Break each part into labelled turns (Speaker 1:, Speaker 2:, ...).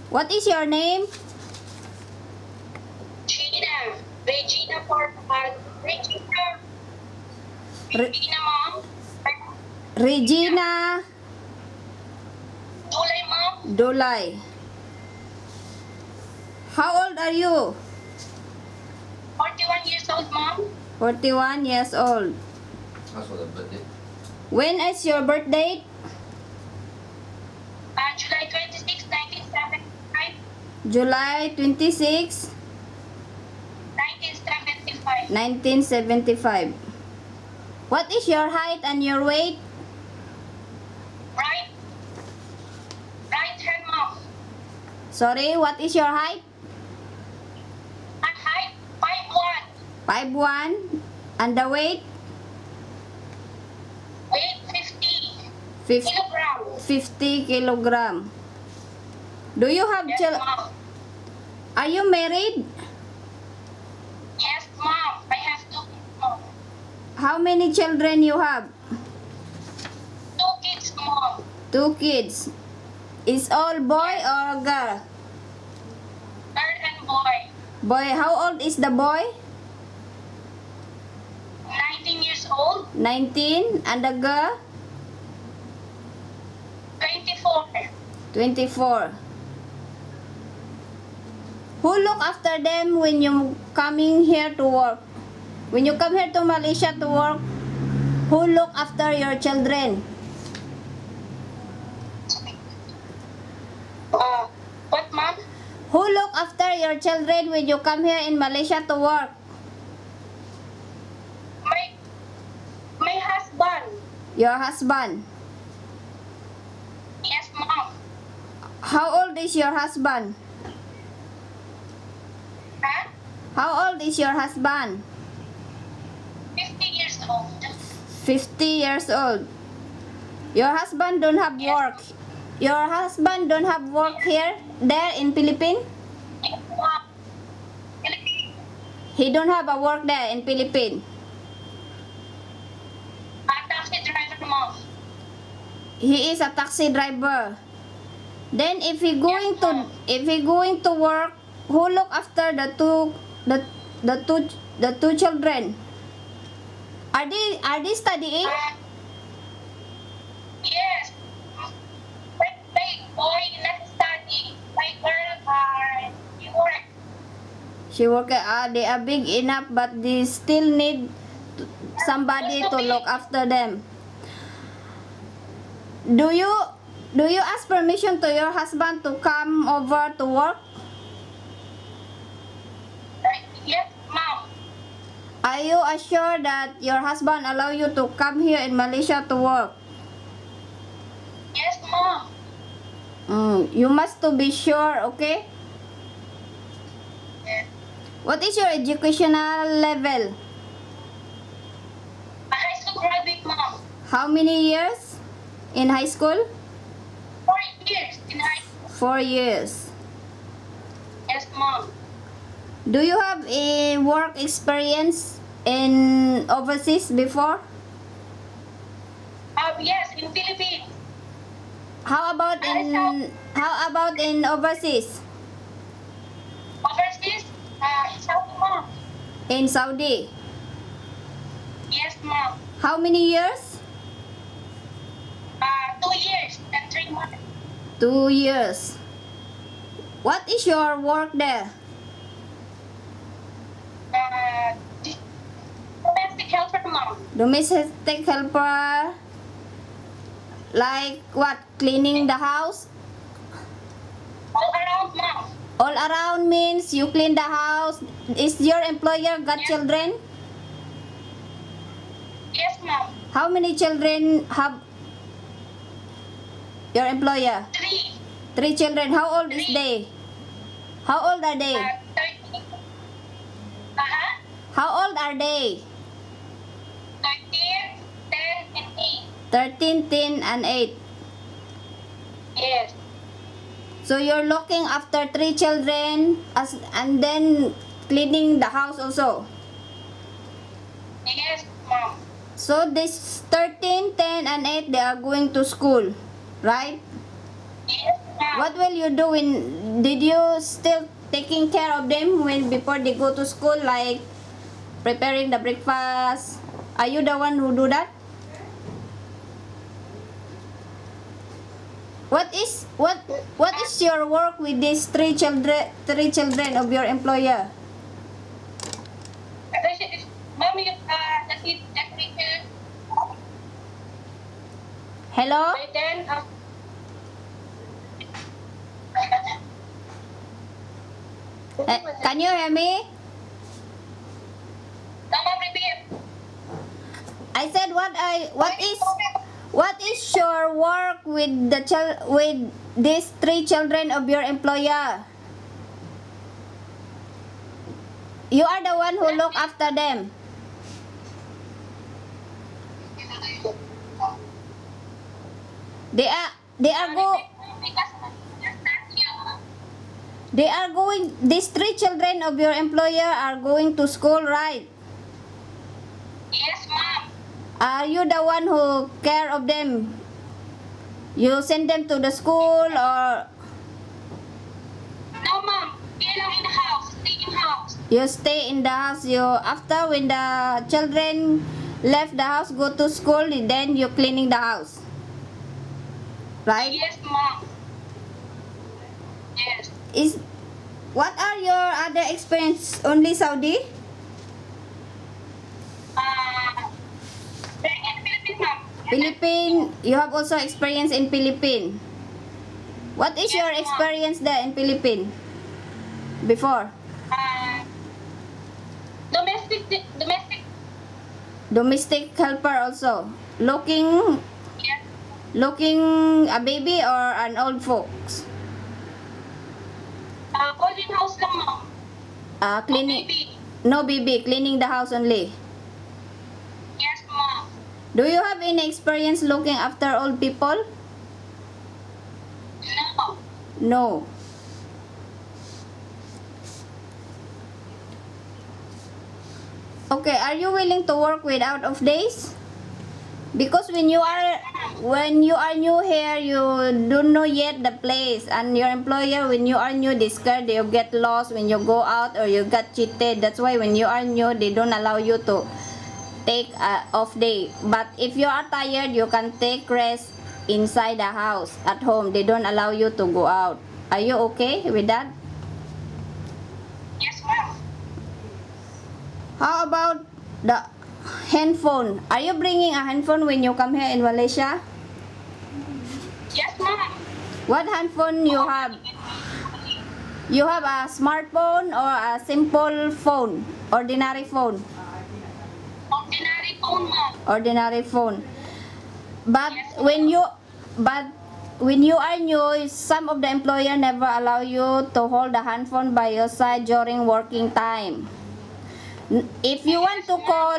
Speaker 1: What is your name?
Speaker 2: Regina. Regina for Regina.
Speaker 1: Re-
Speaker 2: Regina, mom.
Speaker 1: Regina
Speaker 2: Dulay, mom.
Speaker 1: Dulay. How old are you?
Speaker 2: 41 years old, mom.
Speaker 1: 41 years old.
Speaker 3: That's what the birthday.
Speaker 1: When is your birthday?
Speaker 2: July 26, 1975.
Speaker 1: July 26,
Speaker 2: 1975.
Speaker 1: 1975. What is your height and your weight?
Speaker 2: Right. Right hand, mom.
Speaker 1: Sorry, what is your height?
Speaker 2: My height, 5'1".
Speaker 1: 5'1". And the weight?
Speaker 2: Weight, 50
Speaker 1: 50,
Speaker 2: kilograms.
Speaker 1: 50 kilogram. Do you have
Speaker 2: Yes,
Speaker 1: children?
Speaker 2: mom.
Speaker 1: Are you married?
Speaker 2: Yes, mom. I have two kids, mom.
Speaker 1: How many children you have?
Speaker 2: 2 kids, mom.
Speaker 1: 2 kids. Is all boy or girl?
Speaker 2: Girl and boy.
Speaker 1: Boy, how old is the boy?
Speaker 2: 19 years old.
Speaker 1: 19. And the girl?
Speaker 2: 24.
Speaker 1: 24. Who look after them when you coming here to work? When you come here to Malaysia to work, who look after your children?
Speaker 2: What, mom?
Speaker 1: Who look after your children when you come here in Malaysia to work?
Speaker 2: My husband.
Speaker 1: Your husband.
Speaker 2: Yes, mom.
Speaker 1: How old is your husband?
Speaker 2: Huh?
Speaker 1: How old is your husband?
Speaker 2: 50 years old.
Speaker 1: 50 years old. Your husband don't have
Speaker 2: Yes.
Speaker 1: work. Your husband don't have work here, there in Philippines?
Speaker 2: Yes, mom.
Speaker 1: He don't have a work there in Philippines.
Speaker 2: Taxi driver, mom.
Speaker 1: He is a taxi driver. Then if he going to work, who look after the two children? Are they studying?
Speaker 2: Yes. My boy not studying. My girl he work.
Speaker 1: She work. They are big enough, but they still need somebody to look after them. Do you ask permission to your husband to come over to work?
Speaker 2: Yes, mom.
Speaker 1: Are you assured that your husband allow you to come here in Malaysia to work?
Speaker 2: Yes, mom.
Speaker 1: You must to be sure, okay?
Speaker 2: Yes.
Speaker 1: What is your educational level?
Speaker 2: A high school graduate, mom.
Speaker 1: How many years in high school?
Speaker 2: 4 years in high school.
Speaker 1: 4 years.
Speaker 2: Yes, mom.
Speaker 1: Do you have a work experience in overseas before?
Speaker 2: Yes, in Philippines.
Speaker 1: How about in overseas?
Speaker 2: Overseas, in Saudi, mom.
Speaker 1: In Saudi?
Speaker 2: Yes, mom.
Speaker 1: How many years?
Speaker 2: 2 years and 3 months.
Speaker 1: 2 years. What is your work there?
Speaker 2: Domestic helper, mom.
Speaker 1: Domestic helper. Like what? Cleaning the house?
Speaker 2: All around, mom.
Speaker 1: All around means you clean the house. Is your employer got
Speaker 2: Yes.
Speaker 1: children?
Speaker 2: Yes, mom.
Speaker 1: How many children have your employer?
Speaker 2: 3.
Speaker 1: 3 children. How old is they? How old are they?
Speaker 2: 13.
Speaker 1: How old are they?
Speaker 2: 13, 10, and 8.
Speaker 1: 13, 10, and 8.
Speaker 2: Yes.
Speaker 1: So you're looking after 3 children and then cleaning the house also.
Speaker 2: Yes, mom.
Speaker 1: So this 13, 10, and 8, they are going to school, right?
Speaker 2: Yes, mom.
Speaker 1: What will you do when did you still taking care of them when before they go to school, like preparing the breakfast? Are you the one who do that? What is your work with these three children of your employer?
Speaker 2: Mommy, the teacher.
Speaker 1: Hello?
Speaker 2: By then,
Speaker 1: Can you hear me?
Speaker 2: Mom, repeat.
Speaker 1: I said what is your work with with these three children of your employer? You are the one who look after them. They are going, these three children of your employer are going to school, right?
Speaker 2: Yes, Mom.
Speaker 1: Are you the one who care of them? You send them to the school or
Speaker 2: No, Mom. Stay lang in the house. Stay in house.
Speaker 1: you stay in the house? You after when the children left the house go to school, then you cleaning the house, right?
Speaker 2: Yes, Mom. Yes.
Speaker 1: Is what are your other experience? Only Saudi?
Speaker 2: Stay in Philippines, Mom.
Speaker 1: Philippine, you have also experience in Philippine. What is your
Speaker 2: Yes, ma'am.
Speaker 1: experience there in Philippine before?
Speaker 2: Domestic.
Speaker 1: Domestic helper also. Looking
Speaker 2: Yes.
Speaker 1: a baby or an old folks?
Speaker 2: Clean house lang, Mom.
Speaker 1: Cleaning.
Speaker 2: Baby.
Speaker 1: No baby, cleaning the house only.
Speaker 2: Yes, Mom.
Speaker 1: Do you have any experience looking after old people?
Speaker 2: No.
Speaker 1: No. Okay, are you willing to work without off days? Because when you are new here, you don't know yet the place, and your employer when you are new, they scared you get lost when you go out or you got cheated. That's why when you are new, they don't allow you to take a off day. But if you are tired, you can take rest inside the house at home. They don't allow you to go out. Are you okay with that?
Speaker 2: Yes, Mom.
Speaker 1: How about the handphone? Are you bringing a handphone when you come here in Malaysia?
Speaker 2: Yes, Mom.
Speaker 1: What handphone you have? You have a smartphone or a simple phone? Ordinary phone?
Speaker 2: Ordinary phone, Mom.
Speaker 1: Ordinary phone. But
Speaker 2: Yes,
Speaker 1: when you are new, some of the employer never allow you to hold the handphone by your side during working time. If you want to call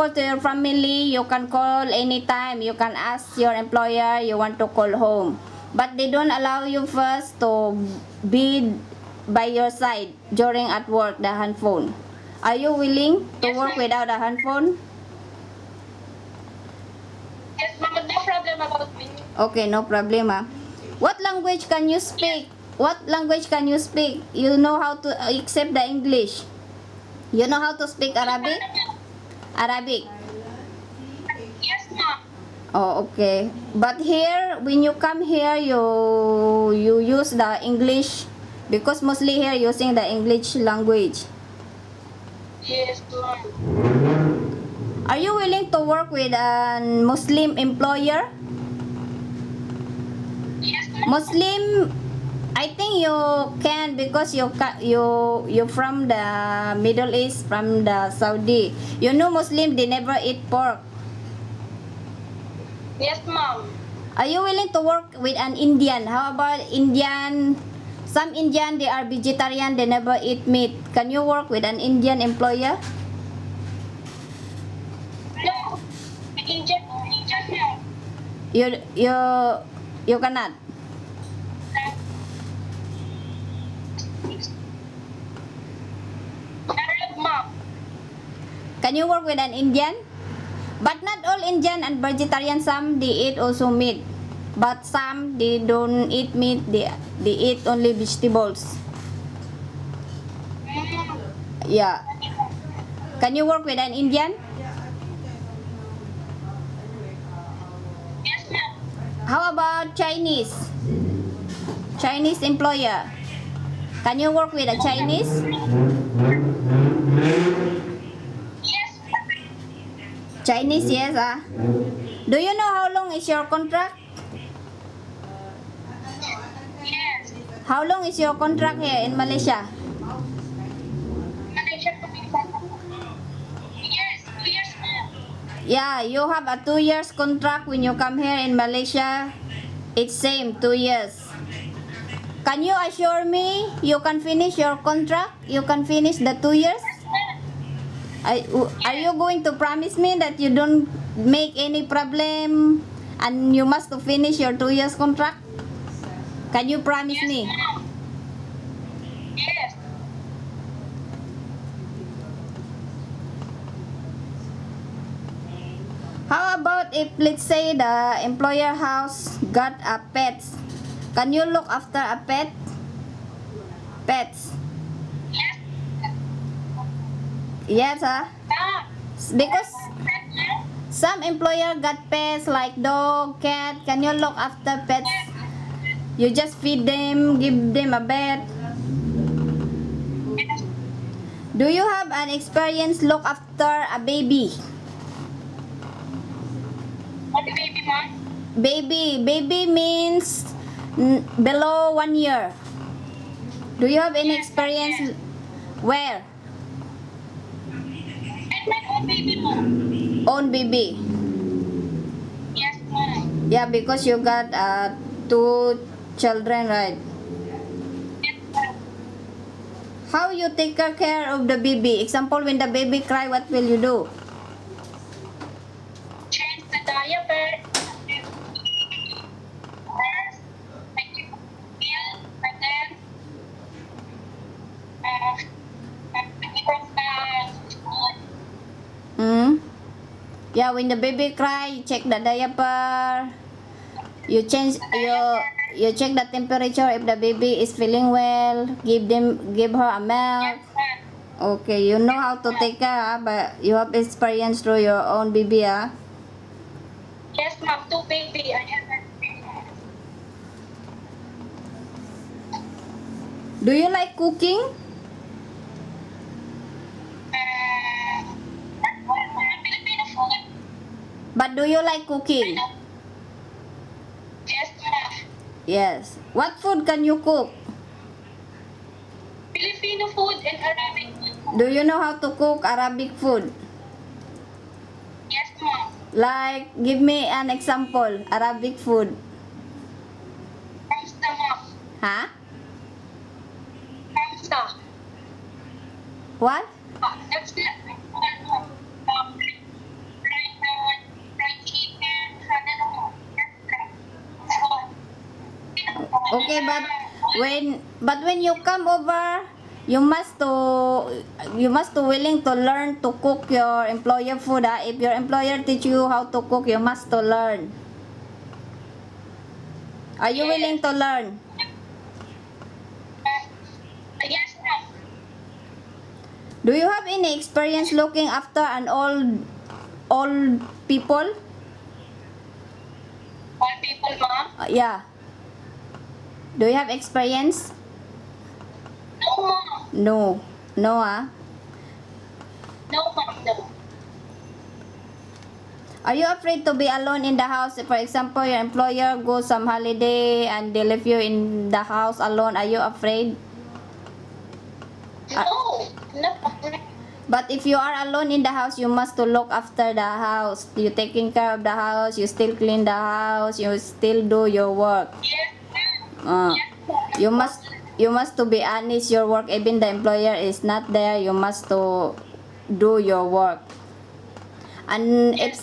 Speaker 1: to your family, you can call anytime. You can ask your employer you want to call home, but they don't allow you first to be by your side during at work the handphone. Are you willing to
Speaker 2: Yes,
Speaker 1: work
Speaker 2: ma'am.
Speaker 1: without a handphone?
Speaker 2: Yes, Mom. No problem about me.
Speaker 1: Okay, no problema. What language can you speak? What language can you speak? You know how to accept the English. You know how to speak Arabic? Arabic.
Speaker 2: Yes, Mom.
Speaker 1: Oh, okay. But here, when you come here, you use the English because mostly here using the English language.
Speaker 2: Yes, Mom.
Speaker 1: Are you willing to work with a Muslim employer?
Speaker 2: Yes, Mom.
Speaker 1: Muslim, I think you can because you from the Middle East, from the Saudi. You know Muslim they never eat pork.
Speaker 2: Yes, Mom.
Speaker 1: Are you willing to work with an Indian? How about Indian? Some Indian they are vegetarian, they never eat meat. Can you work with an Indian employer?
Speaker 2: No. Indian no.
Speaker 1: You cannot.
Speaker 2: Arab, Mom.
Speaker 1: Can you work with an Indian? But not all Indian and vegetarian. Some they eat also meat. But some they don't eat meat. They eat only vegetables. Yeah. Can you work with an Indian?
Speaker 2: Yes, ma'am.
Speaker 1: How about Chinese? Chinese employer. Can you work with a Chinese?
Speaker 2: Yes,
Speaker 1: Chinese, yes. Do you know how long is your contract?
Speaker 2: yes.
Speaker 1: How long is your contract here in Malaysia?
Speaker 2: Malaysia to be Yes, 2 years, ma'am.
Speaker 1: Yeah, you have a 2 years contract when you come here in Malaysia. It's same 2 years. Can you assure me you can finish your contract? You can finish the 2 years? Are you going to promise me that you don't make any problem and you must to finish your 2 years contract? Can you promise
Speaker 2: Yes,
Speaker 1: me?
Speaker 2: ma'am. Yes.
Speaker 1: How about if let's say the employer house got a pets? Can you look after a pet? Pets.
Speaker 2: Yes.
Speaker 1: Yes,
Speaker 2: Ah.
Speaker 1: because
Speaker 2: Yes, ma'am.
Speaker 1: some employer got pets like dog, cat. Can you look after pets? You just feed them, give them a bed.
Speaker 2: Yes.
Speaker 1: Do you have an experience look after a baby?
Speaker 2: What baby, ma'am?
Speaker 1: Baby means below 1 year. Do you have any experience? Where?
Speaker 2: And my own baby, ma'am.
Speaker 1: Own baby.
Speaker 2: Yes, ma'am.
Speaker 1: Yeah, because you got 2 children, right?
Speaker 2: Yes, ma'am.
Speaker 1: How you take care of the baby? Example, when the baby cry, what will you do?
Speaker 2: Change the diaper. First, make it feel, and then, because food.
Speaker 1: Hmm? Yeah, when the baby cry, you check the diaper. You check the temperature if the baby is feeling well. Give her a milk.
Speaker 2: Yes, ma'am.
Speaker 1: Okay, you know how to take care, but you have experience through your own baby.
Speaker 2: Yes, ma'am. Two baby. I have a
Speaker 1: Do you like cooking?
Speaker 2: Filipino food.
Speaker 1: But do you like cooking?
Speaker 2: Yes, ma'am.
Speaker 1: Yes. What food can you cook?
Speaker 2: Filipino food and Arabic food.
Speaker 1: Do you know how to cook Arabic food?
Speaker 2: Yes, ma'am.
Speaker 1: Like, give me an example, Arabic food.
Speaker 2: Kamsa, ma'am.
Speaker 1: Huh?
Speaker 2: Kamsa.
Speaker 1: What?
Speaker 2: That's it. Fried chicken.
Speaker 1: Okay, but when you come over, you must to willing to learn to cook your employer food. If your employer teach you how to cook, you must to learn. Are you willing to learn?
Speaker 2: Yes, ma'am.
Speaker 1: Do you have any experience looking after an old people?
Speaker 2: All people, ma'am.
Speaker 1: Yeah. Do you have experience?
Speaker 2: No, ma'am.
Speaker 1: No. No,
Speaker 2: No, ma'am. No.
Speaker 1: Are you afraid to be alone in the house? For example, your employer goes some holiday and they leave you in the house alone. Are you afraid?
Speaker 2: No. No.
Speaker 1: But if you are alone in the house, you must to look after the house. You taking care of the house. You still clean the house. You still do your work.
Speaker 2: Yes, ma'am.
Speaker 1: Uh, you must to be honest your work. Even the employer is not there, you must to do your work. And if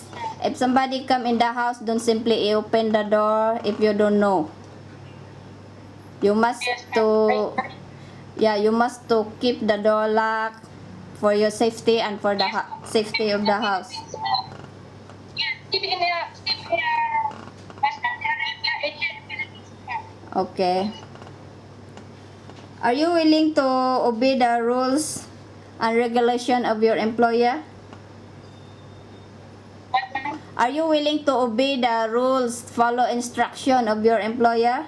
Speaker 1: somebody come in the house, don't simply open the door if you don't know. You must to you must to keep the door locked for your safety and for the safety of the house.
Speaker 2: Yes, in Western Arabia,
Speaker 1: Okay. Are you willing to obey the rules and regulation of your employer?
Speaker 2: What, ma'am?
Speaker 1: Are you willing to obey the rules, follow instruction of your employer?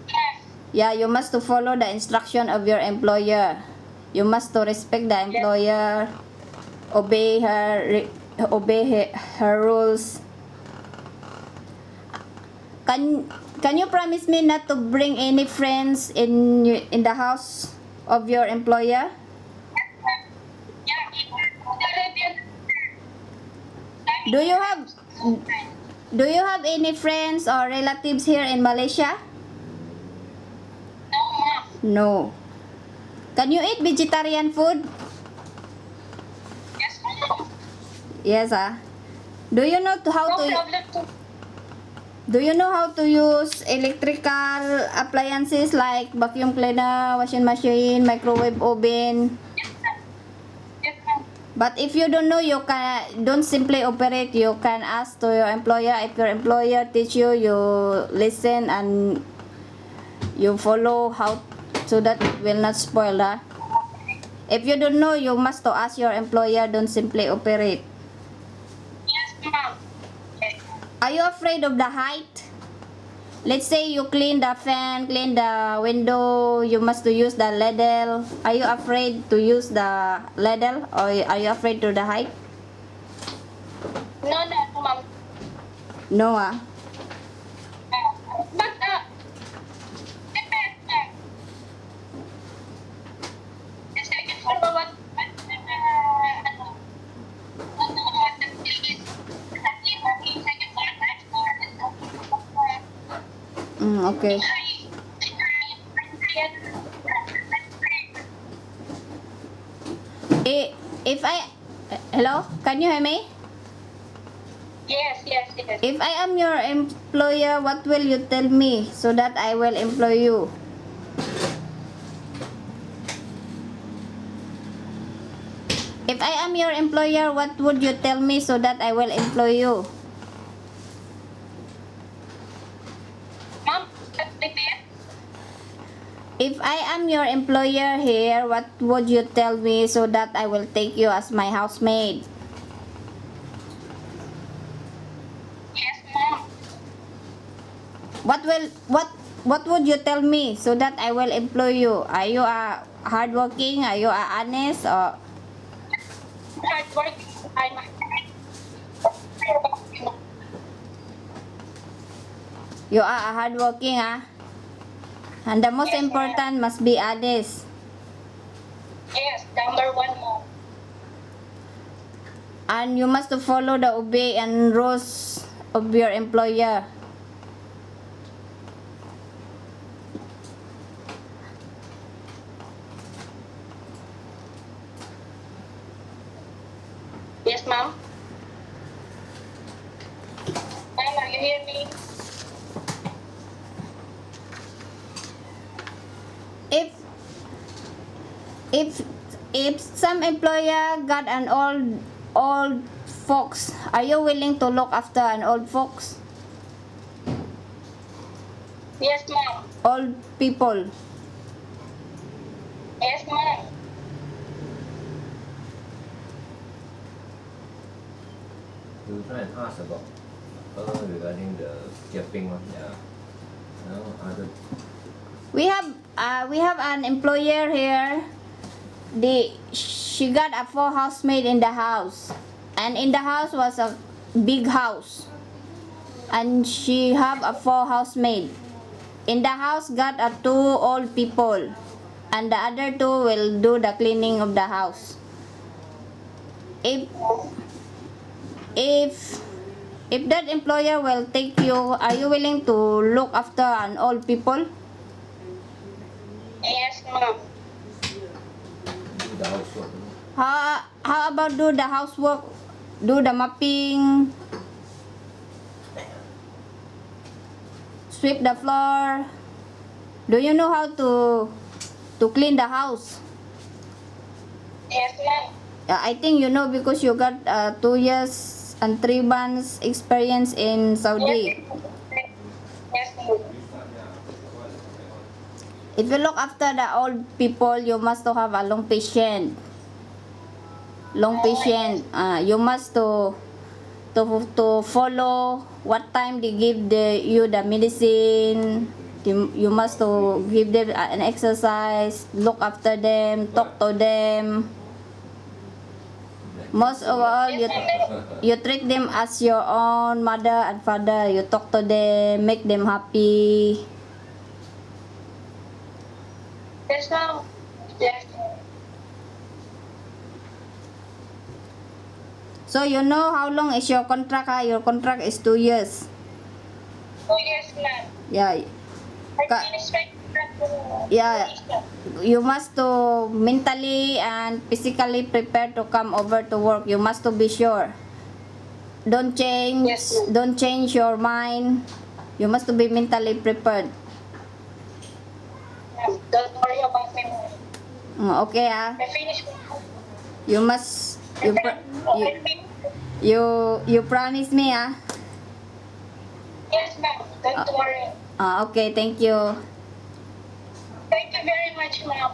Speaker 2: Yes.
Speaker 1: Yeah, you must to follow the instruction of your employer. You must to respect the employer, obey her rules. Can you promise me not to bring any friends in the house of your employer?
Speaker 2: Yeah,
Speaker 1: Do you have Do you have any friends or relatives here in Malaysia?
Speaker 2: No, ma'am.
Speaker 1: No. Can you eat vegetarian food?
Speaker 2: Yes, ma'am.
Speaker 1: Yes, ah. Do you know how
Speaker 2: No
Speaker 1: to
Speaker 2: problem to.
Speaker 1: Do you know how to use electrical appliances like vacuum cleaner, washing machine, microwave oven?
Speaker 2: Yes, ma'am. Yes, ma'am.
Speaker 1: But if you don't know, you don't simply operate. You can ask to your employer. If your employer teach you, you listen and you follow how so that it will not spoil. If you don't know, you must to ask your employer. Don't simply operate.
Speaker 2: Yes, ma'am. Yes.
Speaker 1: Are you afraid of the height? Let's say you clean the fan, clean the window, you must to use the ladle. Are you afraid to use the ladle or are you afraid to the height?
Speaker 2: No, ma'am.
Speaker 1: No, ah.
Speaker 2: But, depends, ma'am. The second floor, what, ano, what the place, exactly, working second floor, third floor, and fourth floor.
Speaker 1: Okay. If I Hello, can you hear me?
Speaker 2: Yes, yes, yes.
Speaker 1: If I am your employer, what will you tell me so that I will employ you? If I am your employer, what would you tell me so that I will employ you?
Speaker 2: Ma'am, repeat.
Speaker 1: If I am your employer here, what would you tell me so that I will take you as my housemaid?
Speaker 2: Yes, ma'am.
Speaker 1: What would you tell me so that I will employ you? Are you a hardworking? Are you a honest? Or
Speaker 2: Hard work.
Speaker 1: you are a hardworking, ah? And the most
Speaker 2: Yes, ma'am.
Speaker 1: important must be honest.
Speaker 2: Yes, number one, ma'am.
Speaker 1: And you must follow the obey and rules of your employer.
Speaker 2: Yes, ma'am. Ma'am, are you hear me?
Speaker 1: If if some employer got an old folks, are you willing to look after an old folks?
Speaker 2: Yes, ma'am.
Speaker 1: Old people.
Speaker 2: Yes, ma'am.
Speaker 3: You try and ask about regarding the capping one, yeah. You know, other
Speaker 1: We have an employer here. She got a 4 housemaid in the house, and in the house was a big house, and she have a 4 housemaid. In the house got a 2 old people, and the other 2 will do the cleaning of the house. If if that employer will take you, are you willing to look after an old people?
Speaker 2: Yes, ma'am.
Speaker 3: do the housework.
Speaker 1: How about do the housework, do the mopping, sweep the floor? Do you know how to clean the house?
Speaker 2: Yes, ma'am.
Speaker 1: I think you know because you got 2 years and 3 months experience in Saudi.
Speaker 2: Yes, ma'am.
Speaker 1: If you look after the old people, you must to have a long patient. Long patient. You must to follow what time they give you the medicine. You must to give them an exercise, look after them, talk to them. Most of all, you treat them as your own mother and father. You talk to them, make them happy.
Speaker 2: Yes, ma'am. Yes.
Speaker 1: So you know how long is your contract? Your contract is 2 years.
Speaker 2: 2 years, ma'am.
Speaker 1: Yeah.
Speaker 2: I
Speaker 1: Ka-
Speaker 2: finished my contract.
Speaker 1: Yeah. You must to mentally and physically prepare to come over to work. You must to be sure. Don't change.
Speaker 2: Yes, ma'am.
Speaker 1: Don't change your mind. You must to be mentally prepared.
Speaker 2: Don't worry about me, ma'am.
Speaker 1: Okay ah.
Speaker 2: I finished my
Speaker 1: You must. You promise me ah.
Speaker 2: Yes, ma'am. Don't worry.
Speaker 1: Okay, thank you.
Speaker 2: Thank you very much, ma'am.